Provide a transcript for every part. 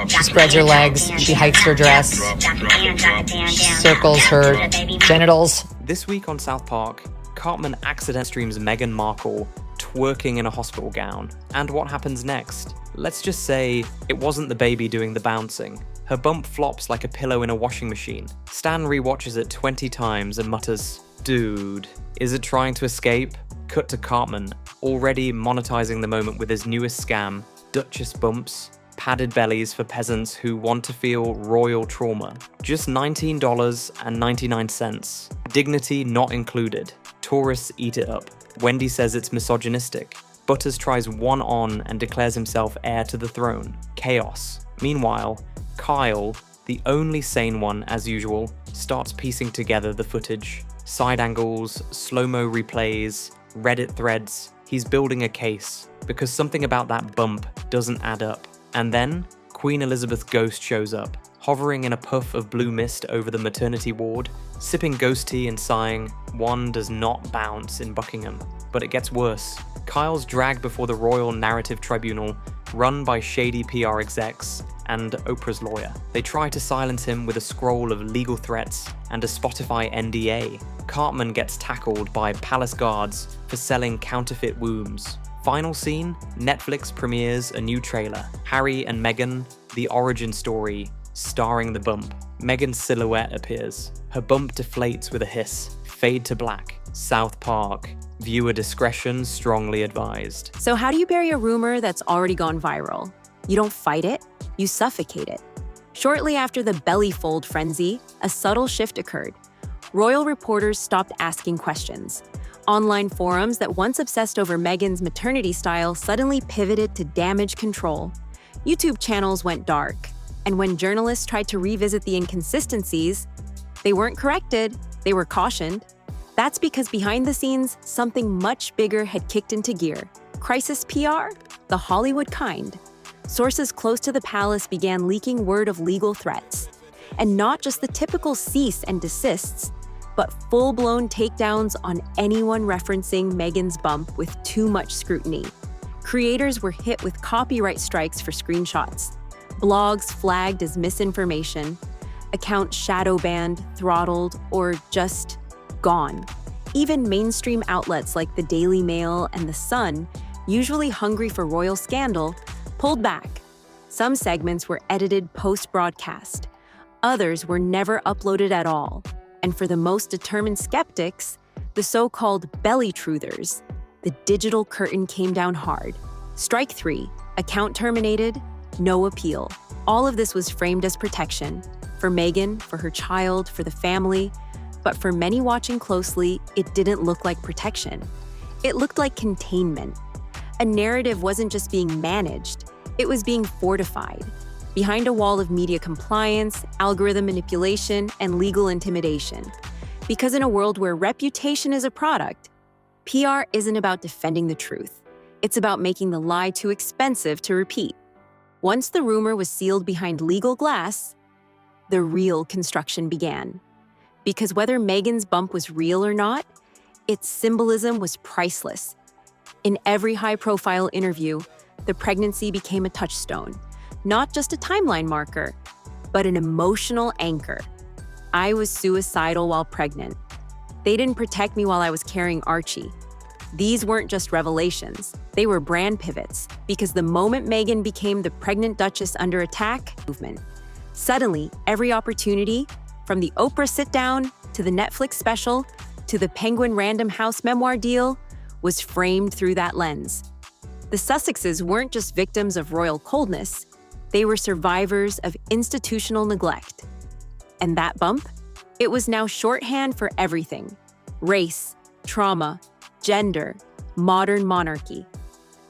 She spreads her legs, she hikes her dress, circles her genitals. This week on South Park, Cartman accidentally streams Meghan Markle twerking in a hospital gown. And what happens next? Let's just say it wasn't the baby doing the bouncing. Her bump flops like a pillow in a washing machine. Stan rewatches it 20 times and mutters, "Dude, is it trying to escape?" Cut to Cartman, already monetizing the moment with his newest scam, Duchess Bumps, padded bellies for peasants who want to feel royal trauma. Just $19.99. Dignity not included. Tourists eat it up. Wendy says it's misogynistic. Butters tries one on and declares himself heir to the throne. Chaos. Meanwhile, Kyle, the only sane one as usual, starts piecing together the footage. Side angles, slow-mo replays, Reddit threads. He's building a case, because something about that bump doesn't add up. And then, Queen Elizabeth's ghost shows up, hovering in a puff of blue mist over the maternity ward, sipping ghost tea and sighing, "One does not bounce in Buckingham." But it gets worse. Kyle's dragged before the Royal Narrative Tribunal, run by shady PR execs and Oprah's lawyer. They try to silence him with a scroll of legal threats and a Spotify NDA. Cartman gets tackled by palace guards for selling counterfeit wombs. Final scene, Netflix premieres a new trailer, Harry and Meghan, the origin story, starring the bump. Meghan's silhouette appears. Her bump deflates with a hiss. Fade to black. South Park. Viewer discretion strongly advised. So how do you bury a rumor that's already gone viral? You don't fight it, you suffocate it. Shortly after the belly fold frenzy, a subtle shift occurred. Royal reporters stopped asking questions. Online forums that once obsessed over Meghan's maternity style suddenly pivoted to damage control. YouTube channels went dark, and when journalists tried to revisit the inconsistencies, they weren't corrected, they were cautioned. That's because behind the scenes, something much bigger had kicked into gear. Crisis PR? The Hollywood kind. Sources close to the palace began leaking word of legal threats. And not just the typical cease and desists, but full-blown takedowns on anyone referencing Meghan's bump with too much scrutiny. Creators were hit with copyright strikes for screenshots, blogs flagged as misinformation, accounts shadow banned, throttled, or just gone. Even mainstream outlets like the Daily Mail and The Sun, usually hungry for royal scandal, pulled back. Some segments were edited post-broadcast. Others were never uploaded at all. And for the most determined skeptics, the so-called belly truthers, the digital curtain came down hard. Strike 3, account terminated, no appeal. All of this was framed as protection for Meghan, for her child, for the family. But for many watching closely, it didn't look like protection. It looked like containment. A narrative wasn't just being managed, it was being fortified. Behind a wall of media compliance, algorithm manipulation, and legal intimidation. Because in a world where reputation is a product, PR isn't about defending the truth. It's about making the lie too expensive to repeat. Once the rumor was sealed behind legal glass, the real construction began. Because whether Meghan's bump was real or not, its symbolism was priceless. In every high-profile interview, the pregnancy became a touchstone. Not just a timeline marker, but an emotional anchor. I was suicidal while pregnant. They didn't protect me while I was carrying Archie. These weren't just revelations, they were brand pivots, because the moment Meghan became the pregnant Duchess under attack movement, suddenly every opportunity, from the Oprah sit-down to the Netflix special to the Penguin Random House memoir deal, was framed through that lens. The Sussexes weren't just victims of royal coldness, they were survivors of institutional neglect. And that bump? It was now shorthand for everything. Race, trauma, gender, modern monarchy.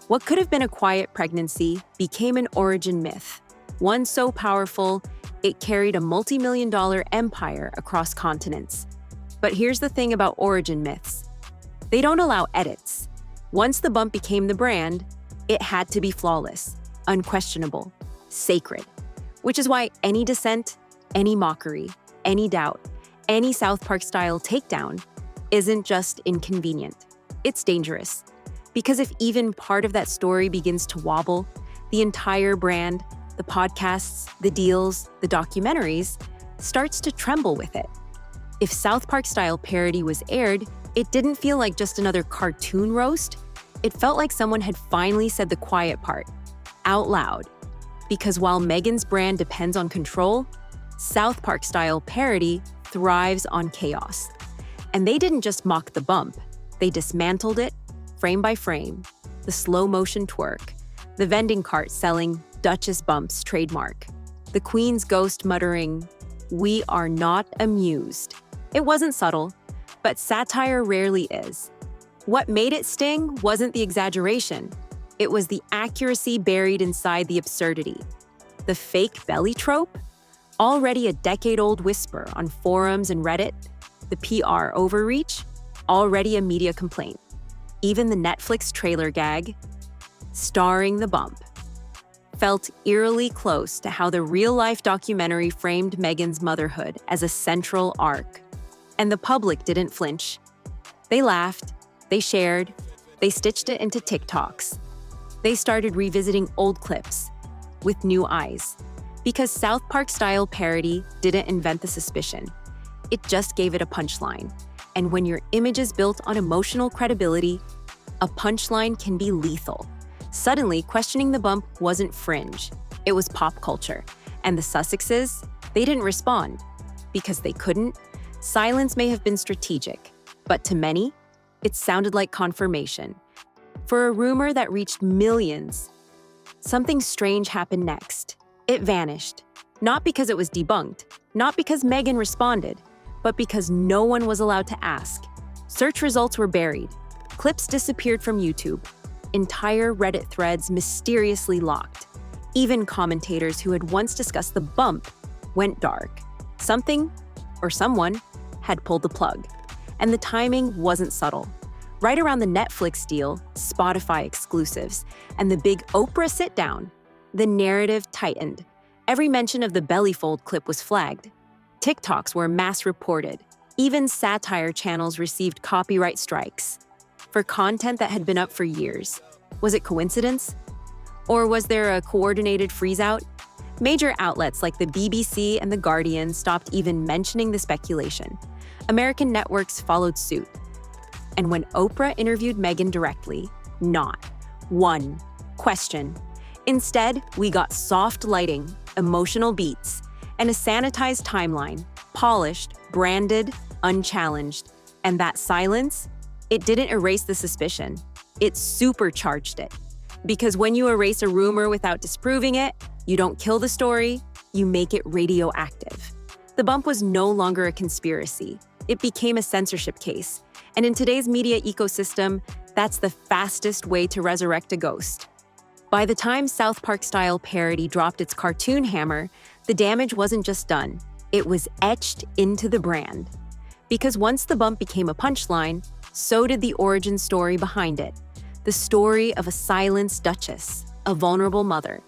What could have been a quiet pregnancy became an origin myth. One so powerful, it carried a multi-million-dollar empire across continents. But here's the thing about origin myths. They don't allow edits. Once the bump became the brand, it had to be flawless, unquestionable, sacred. Which is why any dissent, any mockery, any doubt, any South Park-style takedown isn't just inconvenient. It's dangerous. Because if even part of that story begins to wobble, The entire brand, the podcasts, the deals, the documentaries, starts to tremble with it. If South Park-style parody was aired, it didn't feel like just another cartoon roast. It felt like someone had finally said the quiet part, out loud. Because while Meghan's brand depends on control, South Park-style parody thrives on chaos. And they didn't just mock the bump, they dismantled it, frame by frame. The slow-motion twerk, the vending cart selling Duchess Bumps trademark, the Queen's ghost muttering, "We are not amused." It wasn't subtle, but satire rarely is. What made it sting wasn't the exaggeration. It was the accuracy buried inside the absurdity. The fake belly trope? Already a decade-old whisper on forums and Reddit. The PR overreach? Already a media complaint. Even the Netflix trailer gag, starring the bump, felt eerily close to how the real-life documentary framed Meghan's motherhood as a central arc. And the public didn't flinch. They laughed, they shared, they stitched it into TikToks. They started revisiting old clips with new eyes. Because South Park-style parody didn't invent the suspicion. It just gave it a punchline. And when your image is built on emotional credibility, a punchline can be lethal. Suddenly, questioning the bump wasn't fringe. It was pop culture. And the Sussexes, they didn't respond. Because they couldn't. Silence may have been strategic, but to many, it sounded like confirmation. For a rumor that reached millions, something strange happened next. It vanished. Not because it was debunked, not because Meghan responded, but because no one was allowed to ask. Search results were buried. Clips disappeared from YouTube. Entire Reddit threads mysteriously locked. Even commentators who had once discussed the bump went dark. Something, or someone, had pulled the plug. And the timing wasn't subtle. Right around the Netflix deal, Spotify exclusives, and the big Oprah sit-down, the narrative tightened. Every mention of the belly fold clip was flagged. TikToks were mass reported. Even satire channels received copyright strikes for content that had been up for years. Was it coincidence? Or was there a coordinated freeze-out? Major outlets like the BBC and The Guardian stopped even mentioning the speculation. American networks followed suit. And when Oprah interviewed Meghan directly, not one question. Instead, we got soft lighting, emotional beats, and a sanitized timeline, polished, branded, unchallenged. And that silence, it didn't erase the suspicion. It supercharged it. Because when you erase a rumor without disproving it, you don't kill the story, you make it radioactive. The bump was no longer a conspiracy. It became a censorship case. And in today's media ecosystem, that's the fastest way to resurrect a ghost. By the time South Park-style parody dropped its cartoon hammer, the damage wasn't just done. It was etched into the brand. Because once the bump became a punchline, so did the origin story behind it. The story of a silenced duchess, a vulnerable mother,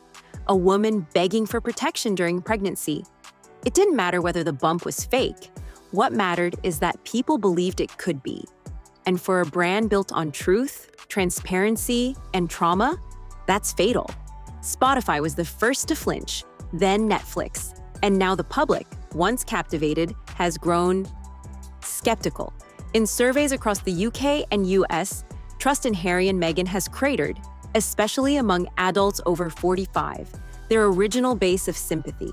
a woman begging for protection during pregnancy. It didn't matter whether the bump was fake. What mattered is that people believed it could be. And for a brand built on truth, transparency, and trauma, that's fatal. Spotify was the first to flinch, then Netflix. And now the public, once captivated, has grown skeptical. In surveys across the UK and US, trust in Harry and Meghan has cratered, especially among adults over 45, their original base of sympathy.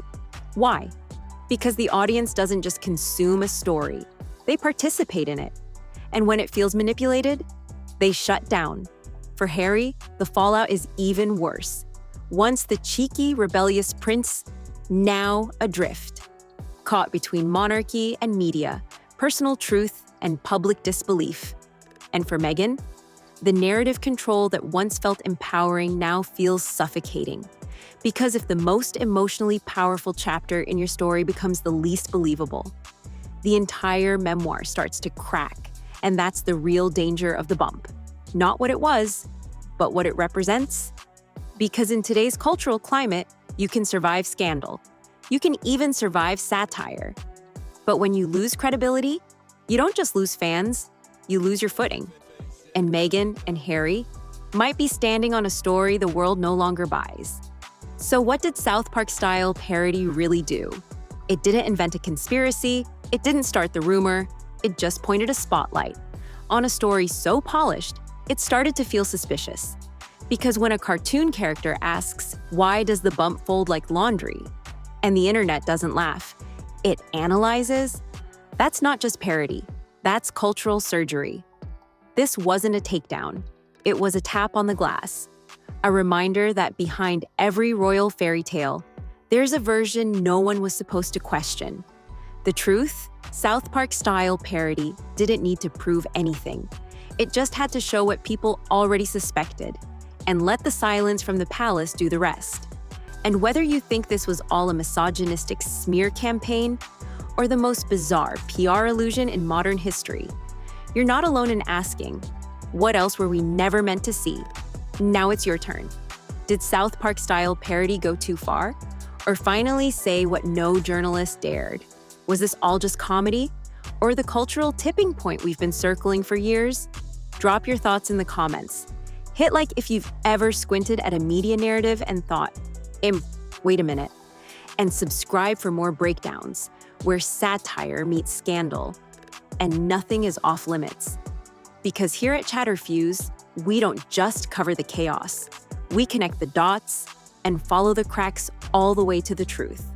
Why? Because the audience doesn't just consume a story, they participate in it. And when it feels manipulated, they shut down. For Harry, the fallout is even worse. Once the cheeky, rebellious prince, now adrift. Caught between monarchy and media, personal truth and public disbelief. And for Meghan, the narrative control that once felt empowering now feels suffocating. Because if the most emotionally powerful chapter in your story becomes the least believable, the entire memoir starts to crack. And that's the real danger of the bump. Not what it was, but what it represents. Because in today's cultural climate, you can survive scandal. You can even survive satire. But when you lose credibility, you don't just lose fans, you lose your footing. And Meghan and Harry, might be standing on a story the world no longer buys. So what did South Park-style parody really do? It didn't invent a conspiracy, it didn't start the rumor, it just pointed a spotlight on a story so polished, it started to feel suspicious. Because when a cartoon character asks, "Why does the bump fold like laundry?" and the internet doesn't laugh, it analyzes, that's not just parody, that's cultural surgery. This wasn't a takedown, it was a tap on the glass. A reminder that behind every royal fairy tale, there's a version no one was supposed to question. The truth? South Park-style parody didn't need to prove anything. It just had to show what people already suspected, and let the silence from the palace do the rest. And whether you think this was all a misogynistic smear campaign, or the most bizarre PR illusion in modern history, you're not alone in asking, what else were we never meant to see? Now it's your turn. Did South Park-style parody go too far? Or finally say what no journalist dared? Was this all just comedy? Or the cultural tipping point we've been circling for years? Drop your thoughts in the comments. Hit like if you've ever squinted at a media narrative and thought, wait a minute. And subscribe for more breakdowns, where satire meets scandal, and nothing is off limits. Because here at Chatterfuse, we don't just cover the chaos. We connect the dots and follow the cracks all the way to the truth.